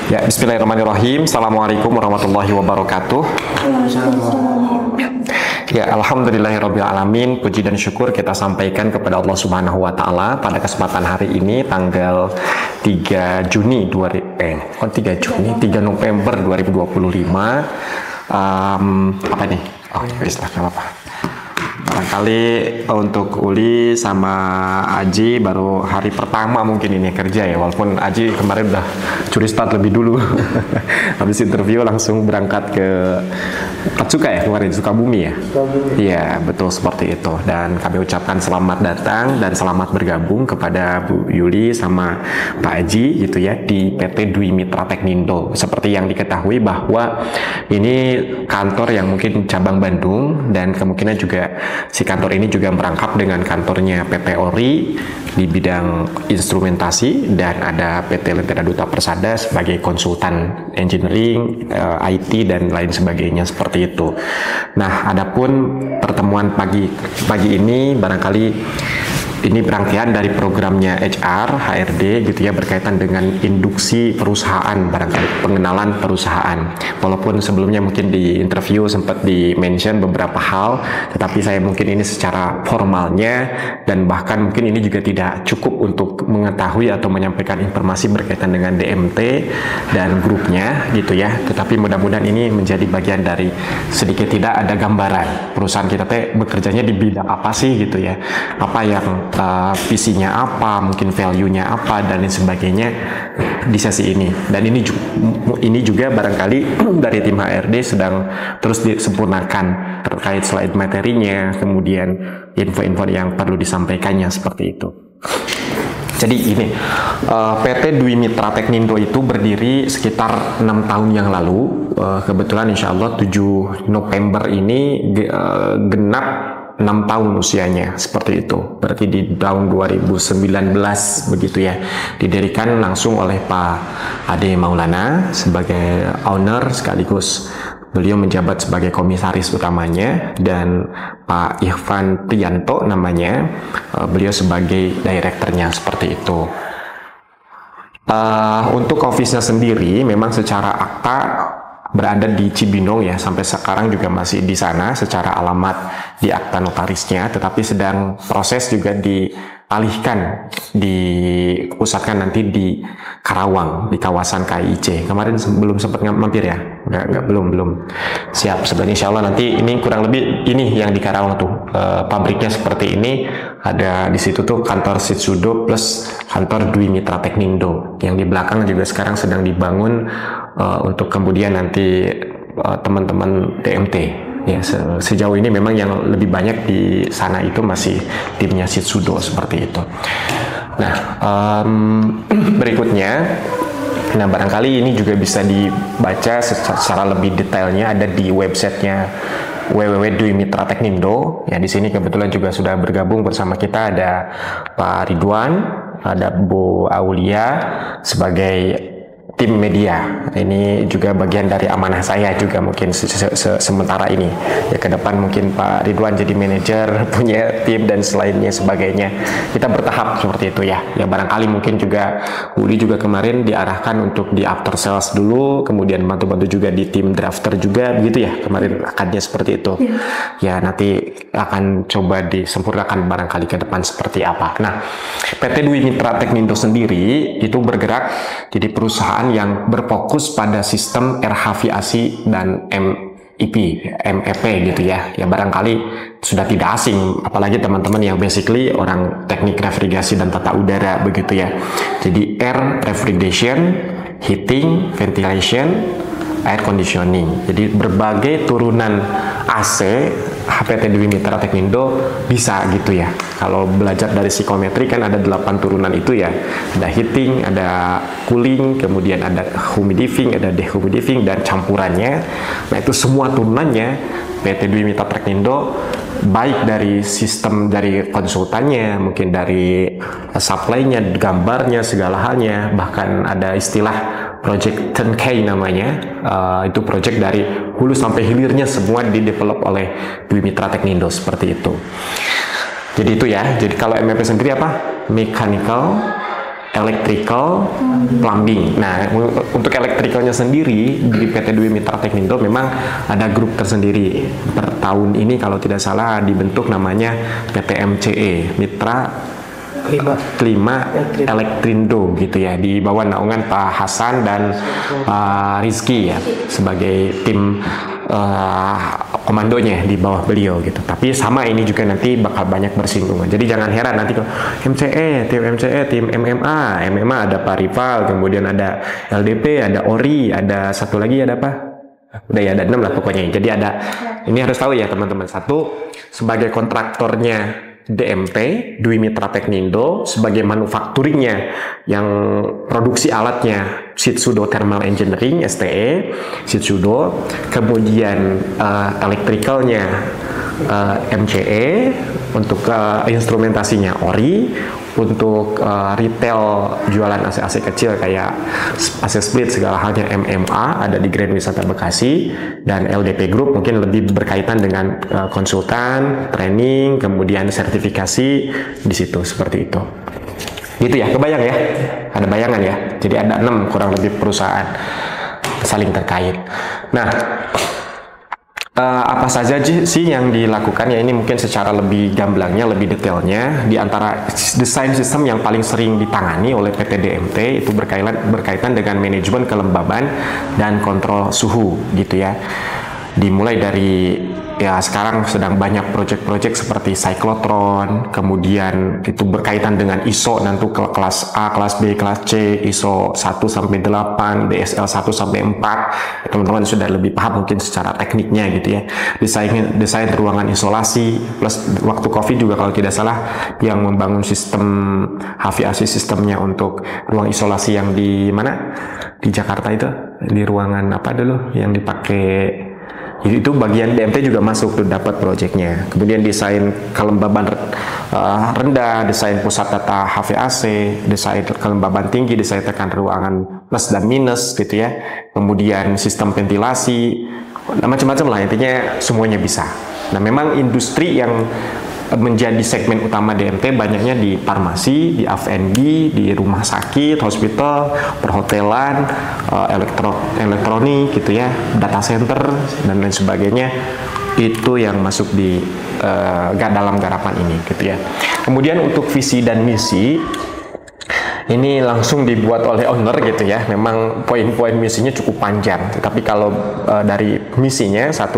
Ya, bismillahirrahmanirrahim. Assalamualaikum warahmatullahi wabarakatuh. Ya, alhamdulillahirrabbilalamin. Puji dan syukur kita sampaikan kepada Allah Subhanahu wa taala pada kesempatan hari ini tanggal 3 November 2025. Apa nih? Oh, istilahnya apa? Barangkali untuk Uli sama Aji baru hari pertama mungkin ini kerja ya, walaupun Aji kemarin udah curi start lebih dulu. Habis interview langsung berangkat ke Katsuka ya, kemarin Sukabumi ya. Iya, betul seperti itu. Dan kami ucapkan selamat datang dan selamat bergabung kepada Bu Yuli sama Pak Aji gitu ya di PT Dwi Mitra Teknindo. Seperti yang diketahui bahwa ini kantor yang mungkin cabang Bandung, dan kemungkinan juga si kantor ini juga merangkap dengan kantornya PT Ori di bidang instrumentasi, dan ada PT Lentera Duta Persada sebagai konsultan engineering, IT dan lain sebagainya seperti itu. Nah, adapun pertemuan pagi ini barangkali ini rangkaian dari programnya HR, HRD gitu ya, berkaitan dengan induksi perusahaan, barangkali pengenalan perusahaan. Walaupun sebelumnya mungkin di interview sempat di-mention beberapa hal, tetapi saya mungkin ini secara formalnya, dan bahkan mungkin ini juga tidak cukup untuk mengetahui atau menyampaikan informasi berkaitan dengan DMT dan grupnya gitu ya. Tetapi mudah-mudahan ini menjadi bagian dari sedikit tidak ada gambaran perusahaan kita teh bekerjanya di bidang apa sih gitu ya. Apa yang visinya apa, mungkin value-nya apa, dan lain sebagainya di sesi ini. Dan ini juga barangkali dari tim HRD sedang terus disempurnakan terkait slide materinya, kemudian info-info yang perlu disampaikannya seperti itu. Jadi ini PT Dwi Mitra Teknindo itu berdiri sekitar 6 tahun yang lalu. Kebetulan insya Allah 7 November ini genap 6 tahun usianya, seperti itu. Berarti di tahun 2019 begitu ya. Didirikan langsung oleh Pak Ade Maulana sebagai owner, sekaligus beliau menjabat sebagai komisaris utamanya, dan Pak Irfan Priyanto namanya, beliau sebagai direkturnya seperti itu. Untuk office-nya sendiri memang secara akta berada di Cibinong ya, sampai sekarang juga masih di sana secara alamat di akta notarisnya, tetapi sedang proses juga dialihkan, dipusatkan nanti di Karawang, di kawasan KIC. Kemarin belum sempat mampir ya? Belum. Siap, sebenarnya insya Allah nanti ini kurang lebih ini yang di Karawang tuh, pabriknya seperti ini, ada di situ tuh kantor Sitsudo plus kantor Dwi Mitra Teknindo. Yang di belakang juga sekarang sedang dibangun untuk kemudian nanti teman-teman DMT ya. Sejauh ini memang yang lebih banyak di sana itu masih timnya Sitsudo seperti itu. Nah, berikutnya, nah barangkali ini juga bisa dibaca secara lebih detailnya ada di websitenya www.dwimitra Teknindo. Ya, di sini kebetulan juga sudah bergabung bersama kita ada Pak Ridwan, ada Bu Aulia sebagai tim media. Ini juga bagian dari amanah saya juga mungkin sementara ini ya. Ke depan mungkin Pak Ridwan jadi manajer, punya tim dan selainnya sebagainya. Kita bertahap seperti itu ya. Ya barangkali mungkin juga Uli juga kemarin diarahkan untuk di after sales dulu, kemudian bantu-bantu juga di tim drafter juga begitu ya. Kemarin akannya seperti itu. Ya nanti akan coba disempurnakan barangkali ke depan seperti apa. Nah, PT Dwi Mitra Teknindo sendiri itu bergerak jadi perusahaan yang berfokus pada sistem RHVAC dan MEP gitu ya. Ya barangkali sudah tidak asing, apalagi teman-teman yang basically orang teknik refrigerasi dan tata udara begitu ya. Jadi air refrigeration, heating, ventilation, air conditioning. Jadi berbagai turunan AC PT Dwi Mitra Teknindo bisa gitu ya. Kalau belajar dari psikometri kan ada 8 turunan itu ya. Ada heating, ada cooling, kemudian ada humidifying, ada dehumidifying, dan campurannya. Nah itu semua turunannya PT Dwi Mitra Teknindo, baik dari sistem dari konsultannya, mungkin dari supply-nya, gambarnya, segala halnya, bahkan ada istilah project 10K namanya, itu project dari hulu sampai hilirnya semua di-develop oleh Dwi Mitra Teknindo seperti itu. Jadi itu ya. Jadi kalau MEP sendiri apa? Mechanical, electrical, plumbing. Nah, untuk electricalnya sendiri di PT Dwi Mitra Teknindo memang ada grup tersendiri. Per tahun ini kalau tidak salah dibentuk namanya PT MCE, Mitra Klima Elektrindo gitu ya, di bawah naungan Pak Hasan dan Pak Rizky ya sebagai tim komandonya di bawah beliau gitu. Tapi sama ini juga nanti bakal banyak bersinggungan. Jadi jangan heran nanti kalau MCE, tim MMA ada Pak Rival, kemudian ada LDP, ada Ori, ada satu lagi ada apa? Udah ya, ada 6 lah pokoknya. Jadi ada, ini harus tahu ya teman-teman. Satu, sebagai kontraktornya DMT, Dwi Mitra Teknindo, sebagai manufakturnya yang produksi alatnya Shitsudo Thermal Engineering STE, Shitsudo, kemudian elektrikalnya MCE, untuk instrumentasinya Ori, untuk retail jualan AC-AC kecil kayak AC split segala halnya MMA ada di Grand Wisata Bekasi, dan LDP Group mungkin lebih berkaitan dengan konsultan, training, kemudian sertifikasi di situ seperti itu. Gitu ya, kebayang ya? Ada bayangan ya? Jadi ada 6 kurang lebih perusahaan saling terkait. Nah, apa saja sih yang dilakukan ya, ini mungkin secara lebih gamblangnya, lebih detailnya. Di antara desain sistem yang paling sering ditangani oleh PT DMT itu berkaitan dengan manajemen kelembaban dan kontrol suhu gitu ya. Dimulai dari ya sekarang sedang banyak proyek-proyek seperti cyclotron, kemudian itu berkaitan dengan ISO nanti kelas A, kelas B, kelas C, ISO 1-8, DSL 1-4. Teman-teman sudah lebih paham mungkin secara tekniknya gitu ya. Desain ruangan isolasi, plus waktu Covid juga kalau tidak salah yang membangun sistem HVAC sistemnya untuk ruang isolasi yang di mana? Di Jakarta itu, di ruangan apa dulu yang dipakai. Jadi itu bagian DMT juga masuk tuh dapat proyeknya. Kemudian desain kelembaban rendah, desain pusat data HVAC, desain kelembaban tinggi, desain tekan ruangan plus dan minus gitu ya. Kemudian sistem ventilasi, macam-macam lah, intinya semuanya bisa. Nah, memang industri yang menjadi segmen utama DMT banyaknya di farmasi, di F&B, di rumah sakit, hospital, perhotelan, elektronik gitu ya, data center dan lain sebagainya. Itu yang masuk di dalam garapan ini gitu ya. Kemudian untuk visi dan misi ini langsung dibuat oleh owner gitu ya. Memang poin-poin misinya cukup panjang. Tapi kalau dari misinya satu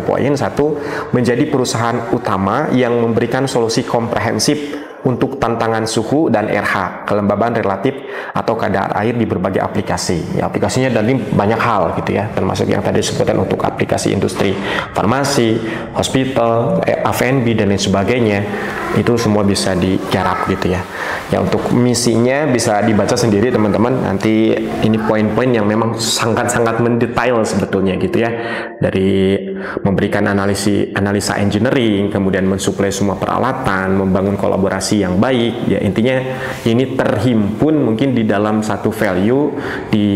menjadi perusahaan utama yang memberikan solusi komprehensif untuk tantangan suhu dan RH, kelembaban relatif atau kadar air di berbagai aplikasi. Ya, aplikasinya dari banyak hal gitu ya, termasuk yang tadi disebutkan untuk aplikasi industri, farmasi, hospital, F&B dan lain sebagainya. Itu semua bisa digarap gitu ya. Ya, untuk misinya bisa dibaca sendiri teman-teman. Nanti ini poin-poin yang memang sangat-sangat mendetail sebetulnya gitu ya. Dari memberikan analisa engineering, kemudian mensuplai semua peralatan, membangun kolaborasi yang baik, ya intinya ini terhimpun mungkin di dalam satu value di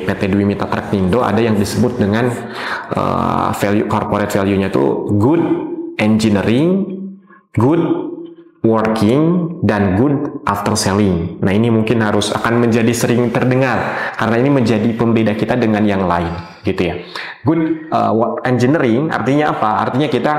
PT Dwi Mitra Teknindo ada yang disebut dengan value, corporate value-nya itu good engineering, good working, dan good after selling. Nah, ini mungkin akan menjadi sering terdengar karena ini menjadi pembeda kita dengan yang lain gitu ya. Good engineering artinya apa? Artinya kita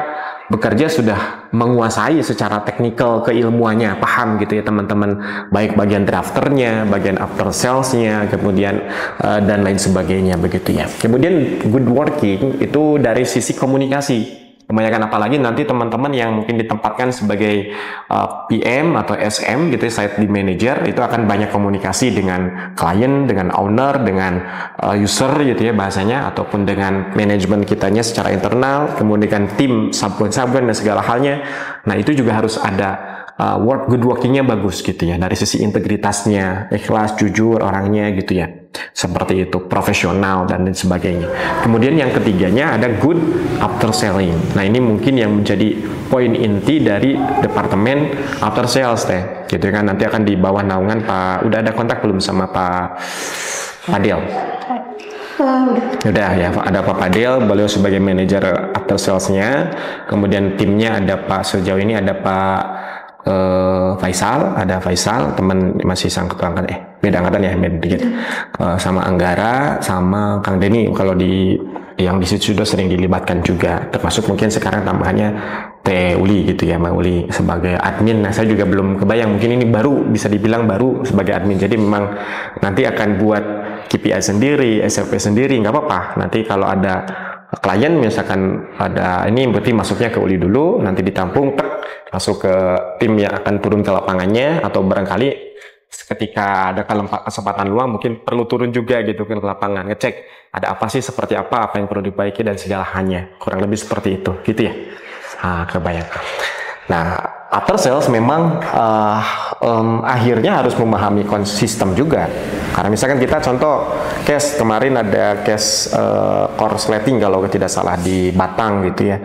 bekerja sudah menguasai secara teknikal keilmuannya, paham gitu ya teman-teman, baik bagian drafternya, bagian after salesnya, kemudian dan lain sebagainya begitu ya. Kemudian good working itu dari sisi komunikasi. Kebanyakan apalagi nanti teman-teman yang mungkin ditempatkan sebagai PM atau SM gitu ya, site di manager, itu akan banyak komunikasi dengan klien, dengan owner, dengan user gitu ya bahasanya, ataupun dengan manajemen kitanya secara internal, kemudian tim subconsultant dan segala halnya. Nah, itu juga harus ada good workingnya bagus gitu ya, dari sisi integritasnya, ikhlas, jujur orangnya gitu ya, seperti itu, profesional dan lain sebagainya. Kemudian yang ketiganya ada good after selling. Nah, ini mungkin yang menjadi poin inti dari departemen after sales teh, gitu kan. Nanti akan di bawah naungan Pak. Udah ada kontak belum sama Pak Fadil? Udah ya, ada Pak Fadil, beliau sebagai manajer after salesnya. Kemudian timnya ada Pak, sejauh ini ada Pak Ada Faisal, teman masih angkatan beda angkatan ya, beda dikit. Sama Anggara, sama Kang Denny. Kalau yang di situ sudah sering dilibatkan juga, termasuk mungkin sekarang tambahannya Teh Uli gitu ya, Mbak Uli sebagai admin. Nah, saya juga belum kebayang, mungkin ini baru, bisa dibilang baru sebagai admin. Jadi memang nanti akan buat KPI sendiri, SLP sendiri, nggak apa-apa. Nanti kalau ada klien misalkan ada ini, berarti masuknya ke Uli dulu, nanti ditampung, masuk ke tim yang akan turun ke lapangannya, atau barangkali ketika ada kesempatan luang mungkin perlu turun juga gitu ke lapangan, ngecek ada apa sih, seperti apa yang perlu diperbaiki dan segala halnya, kurang lebih seperti itu gitu ya. Kebayang. Nah, after sales memang akhirnya harus memahami sistem juga. Karena misalkan kita contoh case kemarin ada case korsleting kalau tidak salah di Batang gitu ya.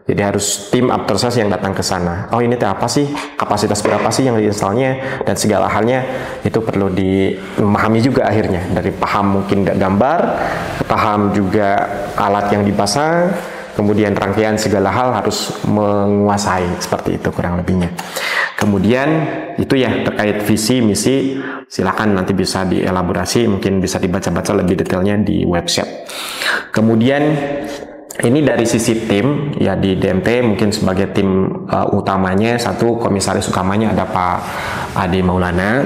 Jadi harus tim after sales yang datang ke sana. Oh, ini apa sih? Kapasitas berapa sih yang diinstalnya dan segala halnya itu perlu dimahami juga akhirnya. Dari paham mungkin gambar, paham juga alat yang dipasang, kemudian rangkaian segala hal harus menguasai, seperti itu kurang lebihnya. Kemudian itu ya terkait visi misi, silakan nanti bisa dielaborasi, mungkin bisa dibaca-baca lebih detailnya di website. Kemudian ini dari sisi tim ya, di DMT mungkin sebagai tim utamanya, satu komisaris utamanya ada Pak Ade Maulana,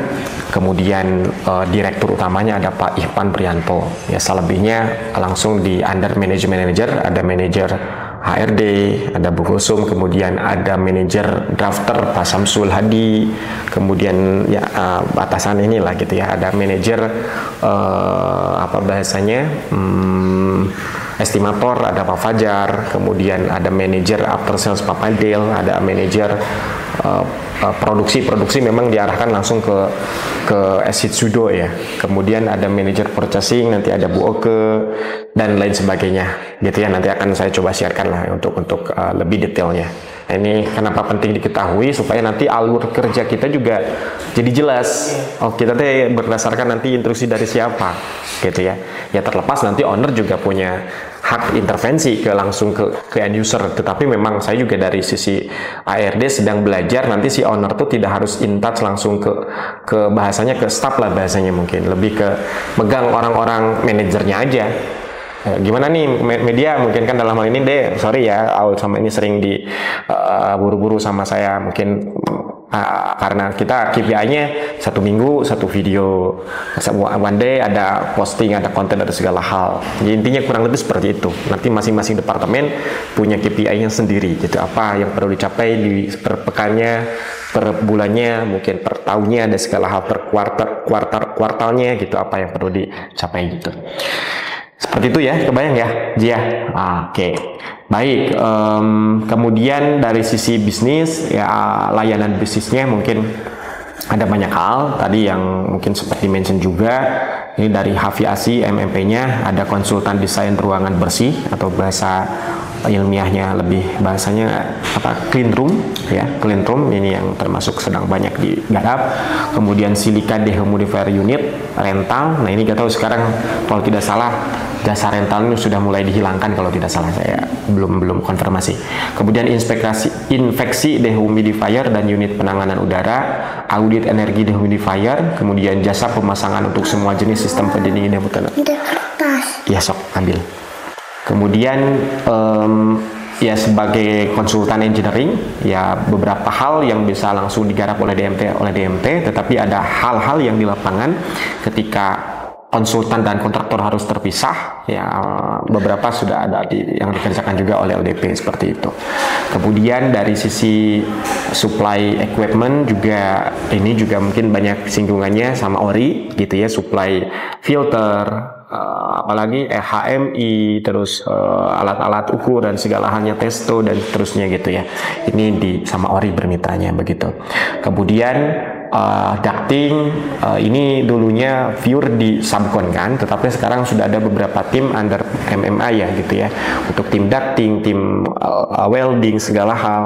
kemudian direktur utamanya ada Pak Ihpan Prianto. Ya, selebihnya langsung di under management manager, ada manajer HRD, ada Bu Gusum, kemudian ada manajer drafter Pak Samsul Hadi, kemudian ya batasan inilah gitu ya, ada manajer apa bahasanya, estimator ada Pak Fajar, kemudian ada manajer after sales Pak Padel, ada manajer produksi memang diarahkan langsung ke Esit Sudo ya. Kemudian ada manajer purchasing, nanti ada Bu Oke dan lain sebagainya gitu ya. Nanti akan saya coba sharekan lah untuk lebih detailnya. Nah, ini kenapa penting diketahui supaya nanti alur kerja kita juga jadi jelas. Oh, kita teh berdasarkan nanti instruksi dari siapa gitu ya. Ya terlepas nanti owner juga punya hak intervensi langsung ke end user, tetapi memang saya juga dari sisi ARD sedang belajar, nanti si owner tuh tidak harus in touch langsung ke bahasanya ke staff lah, bahasanya mungkin lebih ke megang orang-orang manajernya aja. Gimana nih media, mungkin kan dalam hal ini deh, sorry ya Aul sama ini sering di buru-buru sama saya, mungkin karena kita KPI-nya 1 minggu 1 video, one day ada posting, ada konten, ada segala hal. Jadi intinya kurang lebih seperti itu. Nanti masing-masing departemen punya KPI-nya sendiri, gitu. Apa yang perlu dicapai di per pekannya, per bulannya, mungkin per tahunnya, ada segala hal, per kuartalnya gitu, apa yang perlu dicapai gitu. Seperti itu ya, kebayang ya, Jia? Oke. Baik, kemudian dari sisi bisnis, ya layanan bisnisnya mungkin ada banyak hal, tadi yang mungkin sempat di-mention juga, ini dari Hafiasi MMP-nya, ada konsultan desain ruangan bersih, atau bahasa ilmiahnya lebih bahasanya clean room ya, clean room ini yang termasuk sedang banyak digarap. Kemudian silika dehumidifier unit rental, nah ini kita tahu sekarang kalau tidak salah jasa rental ini sudah mulai dihilangkan kalau tidak salah, saya belum konfirmasi. Kemudian infeksi dehumidifier dan unit penanganan udara, audit energi dehumidifier, kemudian jasa pemasangan untuk semua jenis sistem pendingin dan kertas. Ya sok ambil. Kemudian ya sebagai konsultan engineering, ya beberapa hal yang bisa langsung digarap oleh DMT, tetapi ada hal-hal yang di lapangan ketika konsultan dan kontraktor harus terpisah, ya beberapa sudah ada yang dikerjakan juga oleh LDP seperti itu. Kemudian dari sisi supply equipment juga, ini juga mungkin banyak singgungannya sama Ori gitu ya, supply filter, apalagi HMI, terus alat-alat ukur dan segala halnya, testo dan seterusnya gitu ya. Ini sama Ori bermitranya begitu. Kemudian ducting, ini dulunya pure di subcon kan, tetapi sekarang sudah ada beberapa tim under MMA ya gitu ya, untuk tim ducting, tim welding segala hal.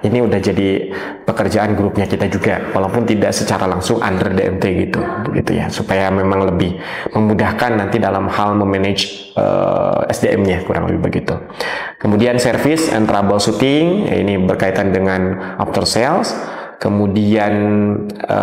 Ini udah jadi pekerjaan grupnya kita juga, walaupun tidak secara langsung under DMT gitu ya, supaya memang lebih memudahkan nanti dalam hal memanage SDM-nya, kurang lebih begitu. Kemudian service and troubleshooting, ini berkaitan dengan after sales. Kemudian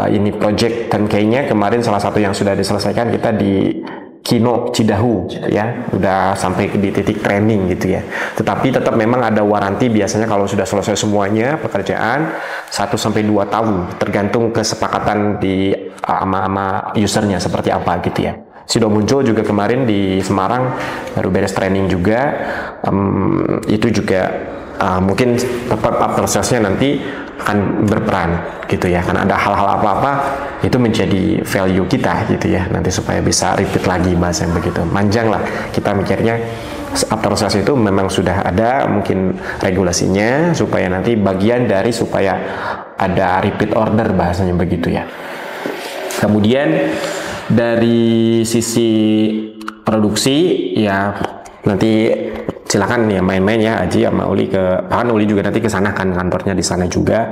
ini project 10K-nya kemarin salah satu yang sudah diselesaikan kita di Kino Cidahu ya, udah sampai di titik training gitu ya. Tetapi tetap memang ada waranti biasanya kalau sudah selesai semuanya pekerjaan 1-2 tahun tergantung kesepakatan di sama usernya seperti apa gitu ya. Sudah muncul juga kemarin di Semarang baru beres training juga, itu juga mungkin tetap after sales-nya nanti akan berperan gitu ya, karena ada hal-hal apa-apa itu menjadi value kita gitu ya, nanti supaya bisa repeat lagi bahasa yang begitu. Manjang lah kita mikirnya, after sales itu memang sudah ada mungkin regulasinya supaya nanti bagian dari supaya ada repeat order bahasanya begitu ya. Kemudian dari sisi produksi ya nanti silakan ya main-main ya Aji sama Uli bahkan Uli juga nanti ke sana kan, kantornya di sana juga,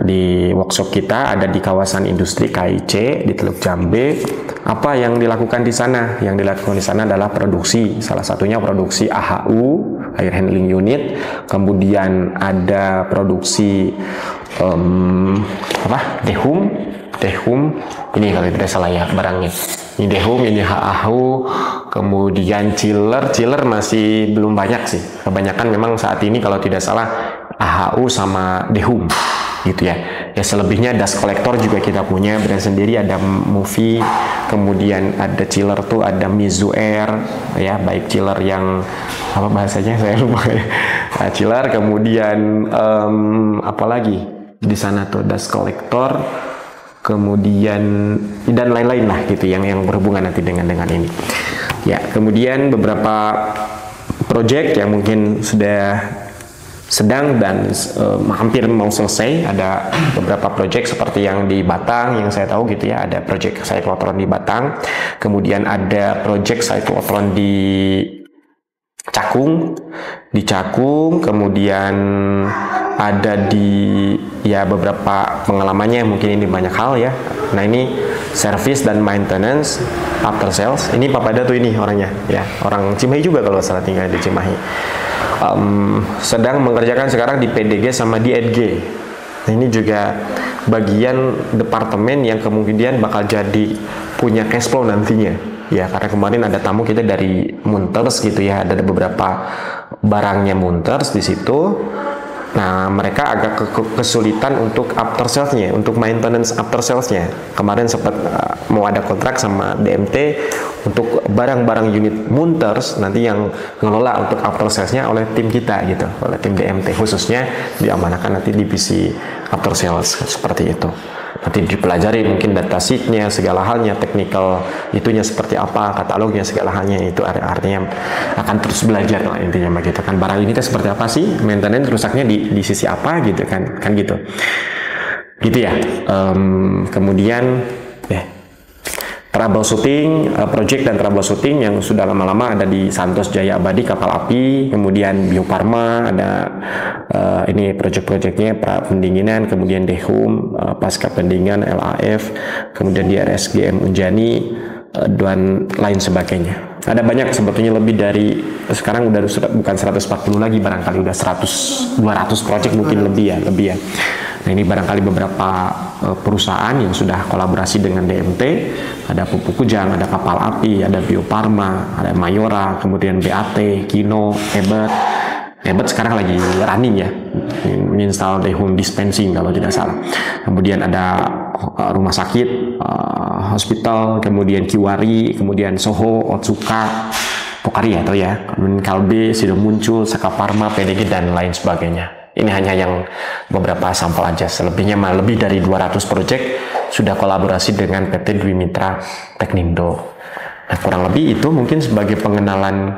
di workshop kita ada di kawasan industri KIC di Teluk Jambe. Apa yang dilakukan di sana? Yang dilakukan di sana adalah produksi, salah satunya produksi AHU, air handling unit, kemudian ada produksi dehum ini kalau tidak salah ya barangnya. Ini dehum, ini AHU, kemudian chiller masih belum banyak sih. Kebanyakan memang saat ini kalau tidak salah AHU sama dehum gitu ya. Ya selebihnya dust collector juga kita punya brand sendiri, ada Movie, kemudian ada chiller tuh ada Mizu Air ya, baik chiller yang apa bahasanya saya lupa ya. Nah, chiller, kemudian apa lagi di sana tuh dust collector, kemudian dan lain-lain lah gitu yang berhubungan nanti dengan ini ya. Kemudian beberapa project yang mungkin sudah sedang dan hampir mau selesai, ada beberapa project seperti yang di Batang yang saya tahu gitu ya, ada project cyclotron di Batang, kemudian ada project cyclotron di Cakung, kemudian ada di ya beberapa pengalamannya mungkin ini banyak hal ya. Nah ini service dan maintenance after sales, ini Papada tuh ini orangnya ya, orang Cimahi juga kalau salah tinggal di Cimahi, sedang mengerjakan sekarang di PDG sama di EDG. Nah ini juga bagian departemen yang kemudian bakal jadi punya cash flow nantinya ya, karena kemarin ada tamu kita dari Munters gitu ya, ada beberapa barangnya Munters di situ. Nah, mereka agak kesulitan untuk after sales-nya, untuk maintenance after sales-nya. Kemarin sempat mau ada kontrak sama DMT untuk barang-barang unit Munters nanti yang ngelola untuk after sales-nya oleh tim kita gitu, oleh tim DMT khususnya diamanahkan nanti divisi after sales seperti itu. Nanti dipelajari mungkin data sheet-nya, segala halnya, technical itunya seperti apa, katalognya, segala halnya, itu artinya akan terus belajar lah intinya begitu kan. Barang ini seperti apa sih, maintenance rusaknya di sisi apa gitu kan gitu ya. Kemudian troubleshooting, project dan troubleshooting yang sudah lama-lama ada di Santos Jaya Abadi kapal api, kemudian Bio Farma ada ini project-projectnya pra pendinginan, kemudian Dehum pasca pendinginan LAF, kemudian di RSGM Unjani dan lain sebagainya. Ada banyak sebetulnya, lebih dari sekarang udah bukan 140 lagi, barangkali udah 100-200 project mungkin lebih ya. Nah ini barangkali beberapa perusahaan yang sudah kolaborasi dengan DMT, ada Pupuk Kujang, ada Kapal Api, ada Bio Farma, ada Mayora, kemudian BAT, Kino, Ebert sekarang lagi running ya, install Dehum dispensing kalau tidak salah. Kemudian ada rumah sakit, hospital, kemudian Kiwari, kemudian Soho, Otsuka, Pokari atau ya, kemudian Kalbe, sudah muncul, Saka Pharma, PDG dan lain sebagainya. Ini hanya yang beberapa sampel aja, selebihnya malah lebih dari 200 project sudah kolaborasi dengan PT Dwi Mitra Teknindo. Nah, kurang lebih itu mungkin sebagai pengenalan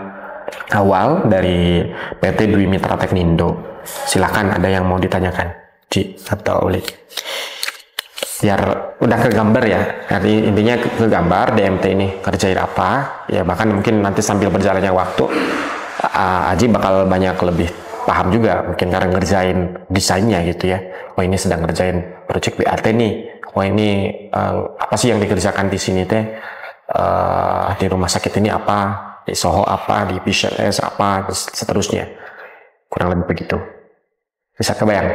awal dari PT Dwi Mitra Teknindo. Silakan ada yang mau ditanyakan, Ci atau Uli. Biar udah ke gambar ya, jadi intinya ke gambar DMT ini kerjain apa, ya bahkan mungkin nanti sambil berjalannya waktu, Aji bakal banyak lebih paham juga mungkin karena ngerjain desainnya gitu ya. Oh ini sedang ngerjain project BAT nih. Oh ini apa sih yang dikerjakan di sini teh, di rumah sakit ini apa, di Soho apa, di PCS apa, seterusnya. Kurang lebih begitu. Bisa kebayang?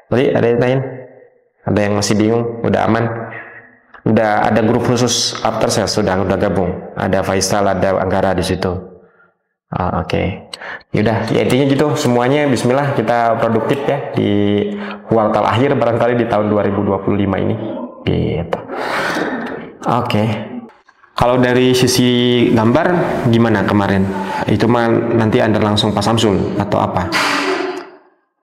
Tadi ada yang lain? Ada yang masih bingung? Udah aman? Udah ada grup khusus after sales, sudah gabung. Ada Faisal, ada Anggara di situ. Oke. Yaudah, ya intinya gitu semuanya. Bismillah, kita produktif ya di kuartal akhir barangkali di tahun 2025 ini. Gitu. Oke. Kalau dari sisi gambar gimana kemarin? Itu mah nanti Anda langsung Pak Samsul atau apa?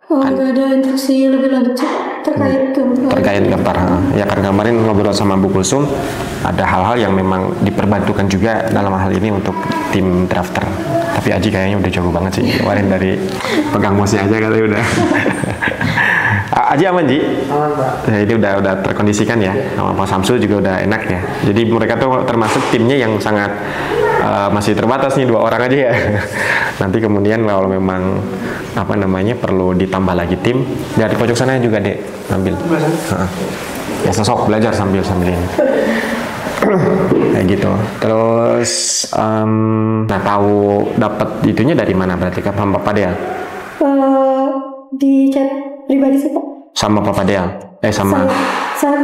Nggak ada instruksi lebih lanjut terkait gambar. Terkait gambar. Ya kan kemarin ngobrol sama Bu Kulsum, ada hal-hal yang memang diperbantukan juga dalam hal ini untuk tim drafter. Tapi Aji kayaknya udah jago banget sih kemarin dari pegang mouse aja katanya udah. Aji aman Ji? Aman Pak. Ya, ini udah terkondisikan ya. Sama Pak Samsul juga udah enak ya. Jadi mereka tuh termasuk timnya yang sangat masih terbatas nih 2 orang aja ya. Nanti kemudian kalau memang apa namanya perlu ditambah lagi tim, dari pojok sana juga deh ambil. Ya sosok belajar sambil ini. Kayak gitu. Terus nah tahu dapat itunya dari mana berarti kan sama Papa Del? Di chat pribadi sih Pak. Sama Papa Del? Sama? Saya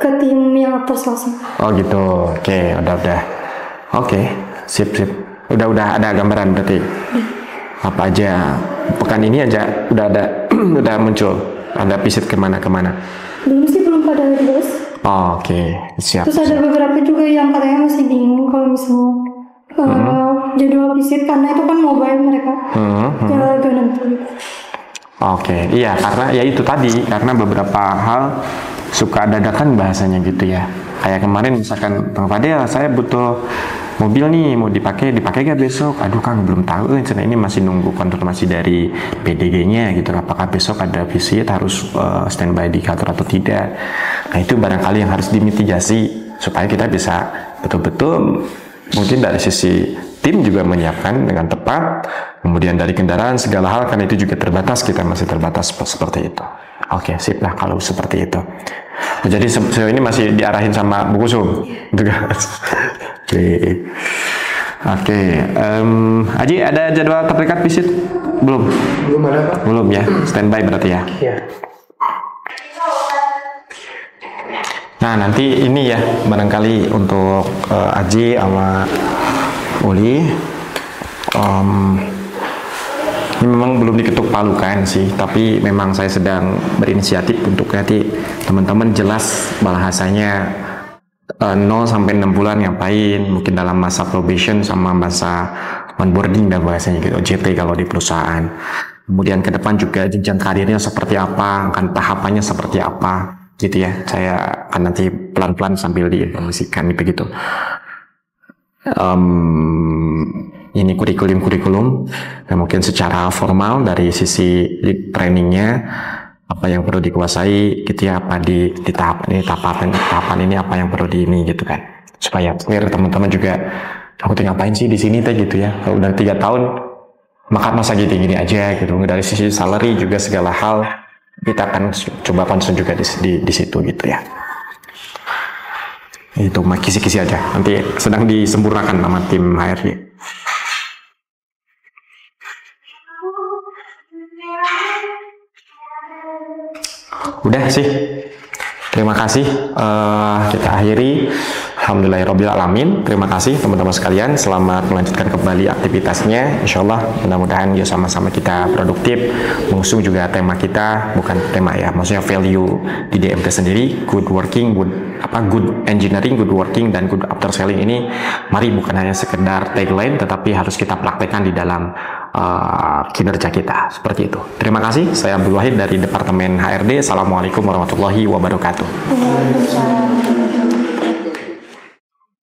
ke tim yang atas langsung. Oh gitu. Oke, udah. Oke, sip. Udah ada gambaran berarti. Apa aja pekan ini aja udah ada udah muncul. Ada visit kemana? Belum pada dibahas. Oke, siap. Terus ada beberapa juga yang katanya masih bingung kalau misalnya jadwal visit karena itu kan mobile mereka. Gak nentu. Oke, iya karena ya itu tadi karena beberapa hal suka dadakan bahasanya gitu ya. Kayak kemarin misalkan Bang Fadel, saya butuh mobil nih mau dipakai gak besok? Aduh Kang belum tahu, ini masih nunggu konfirmasi dari PDG-nya gitu. Apakah besok ada visit harus standby di kantor atau tidak? Nah itu barangkali yang harus dimitigasi supaya kita bisa betul-betul mungkin dari sisi tim juga menyiapkan dengan tepat. Kemudian dari kendaraan segala hal kan itu juga terbatas, kita masih terbatas seperti itu. Oke, sip lah kalau seperti itu. Jadi sejauh ini masih diarahin sama Bu Kusum juga. Oke. Aji ada jadwal terdekat visit? Belum Ada Pak. Belum ya, standby berarti ya. Iya. Nah nanti ini ya barangkali untuk Aji sama Uli ini memang belum diketuk palu kan sih, tapi memang saya sedang berinisiatif untuk nanti teman-teman jelas bahasanya 0 sampai 6 bulan ngapain, mungkin dalam masa probation sama masa onboarding dan bahasanya gitu, OJT kalau di perusahaan. Kemudian ke depan juga jenjang karirnya seperti apa, akan tahapannya seperti apa gitu ya. Saya akan nanti pelan-pelan sambil diinformasikan begitu. Ini kurikulum dan mungkin secara formal dari sisi trainingnya apa yang perlu dikuasai gitu ya, apa di tahapan ini apa yang perlu di ini gitu kan, supaya clear teman-teman juga aku tuh ngapain sih di sini teh gitu ya. Kalau udah 3 tahun masa gini aja gitu. Dari sisi salary juga segala hal kita akan coba concern juga di situ gitu ya. Itu mah kisi-kisi aja, nanti sedang disempurnakan sama tim HRD. Udah sih, terima kasih. Kita akhiri. Alhamdulillahirabbil alamin. Terima kasih teman-teman sekalian. Selamat melanjutkan kembali aktivitasnya. Insyaallah mudah-mudahan ya sama-sama kita produktif. Mengusung juga tema kita, bukan tema ya, maksudnya value di DMT sendiri. Good working, good engineering, good working, dan good after selling ini. Mari bukan hanya sekedar tagline, tetapi harus kita praktekkan di dalam kinerja kita. Seperti itu. Terima kasih. Saya Abdul Wahid dari Departemen HRD. Assalamualaikum warahmatullahi wabarakatuh. Waalaikumsalam.